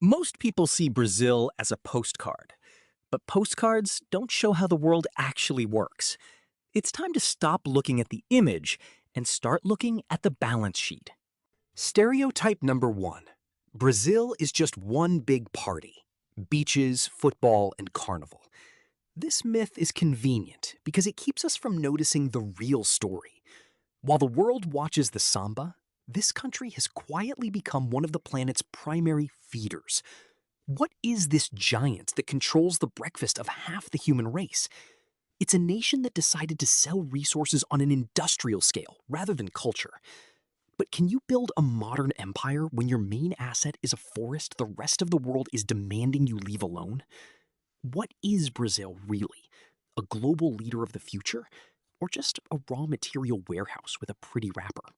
Most people see Brazil as a postcard, but postcards don't show how the world actually works. It's time to stop looking at the image and start looking at the balance sheet. Stereotype number one. Brazil is just one big party. Beaches, football, and carnival. This myth is convenient because it keeps us from noticing the real story. While the world watches the samba, this country has quietly become one of the planet's primary feeders. What is this giant that controls the breakfast of half the human race? It's a nation that decided to sell resources on an industrial scale rather than culture. But can you build a modern empire when your main asset is a forest the rest of the world is demanding you leave alone? What is Brazil really? A global leader of the future? Or just a raw material warehouse with a pretty wrapper?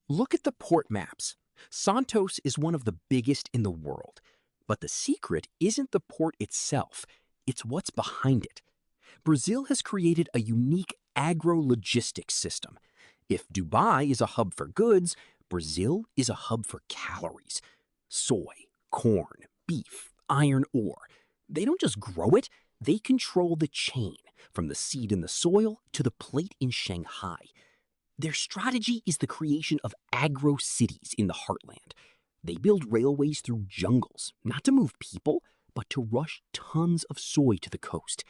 Look at the port maps. Santos is one of the biggest in the world. But the secret isn't the port itself, it's what's behind it. Brazil has created a unique agro-logistics system. If Dubai is a hub for goods, Brazil is a hub for calories. Soy, corn, beef, iron ore. They don't just grow it, they control the chain, from the seed in the soil to the plate in Shanghai. Their strategy is the creation of agro-cities in the heartland. They build railways through jungles, not to move people, but to rush tons of soy to the coast.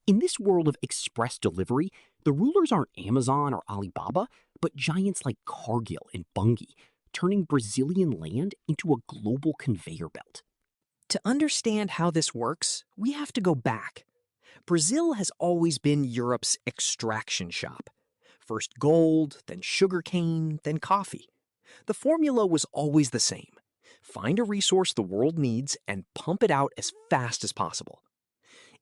In this world of express delivery, the rulers aren't Amazon or Alibaba, but giants like Cargill and Bunge, turning Brazilian land into a global conveyor belt. To understand how this works, we have to go back. Brazil has always been Europe's extraction shop. First gold, then sugarcane, then coffee. The formula was always the same. Find a resource the world needs and pump it out as fast as possible.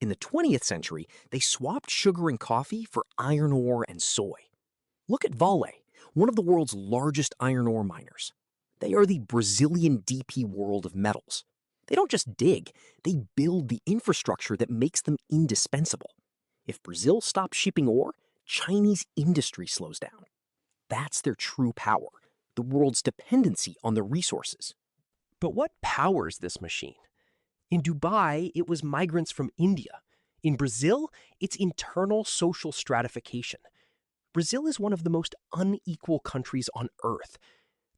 In the 20th century, they swapped sugar and coffee for iron ore and soy. Look at Vale, one of the world's largest iron ore miners. They are the Brazilian DP World of metals. They don't just dig, they build the infrastructure that makes them indispensable. If Brazil stops shipping ore, Chinese industry slows down. That's their true power, the world's dependency on their resources. But what powers this machine? In Dubai, it was migrants from India. In Brazil, it's internal social stratification. Brazil is one of the most unequal countries on earth.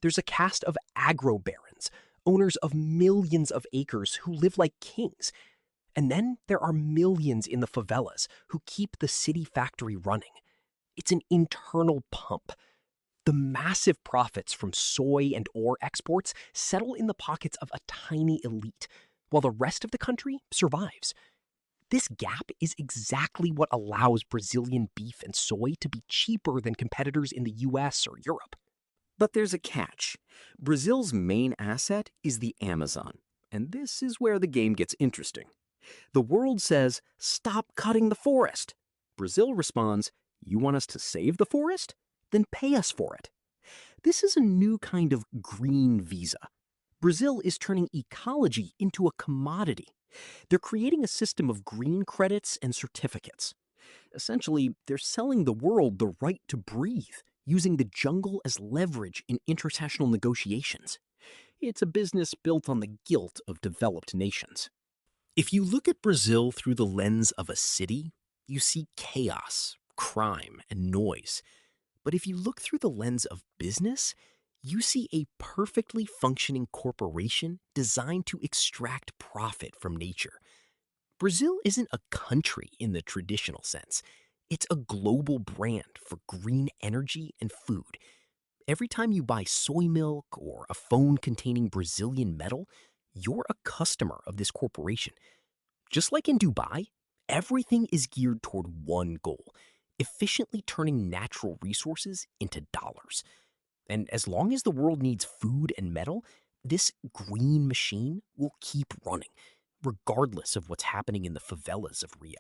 There's a caste of agro-barons, owners of millions of acres who live like kings. And then there are millions in the favelas who keep the city factory running. It's an internal pump. The massive profits from soy and ore exports settle in the pockets of a tiny elite, while the rest of the country survives. This gap is exactly what allows Brazilian beef and soy to be cheaper than competitors in the US or Europe. But there's a catch. Brazil's main asset is the Amazon, and this is where the game gets interesting. The world says, "Stop cutting the forest." Brazil responds, "You want us to save the forest? Then pay us for it." This is a new kind of green visa. Brazil is turning ecology into a commodity. They're creating a system of green credits and certificates. Essentially, they're selling the world the right to breathe, using the jungle as leverage in international negotiations. It's a business built on the guilt of developed nations. If you look at Brazil through the lens of a city, you see chaos, crime, and noise. But if you look through the lens of business, you see a perfectly functioning corporation designed to extract profit from nature. Brazil isn't a country in the traditional sense. It's a global brand for green energy and food. Every time you buy soy milk or a phone containing Brazilian metal, you're a customer of this corporation. Just like in Dubai, everything is geared toward one goal: efficiently turning natural resources into dollars. And as long as the world needs food and metal, this green machine will keep running, regardless of what's happening in the favelas of Rio.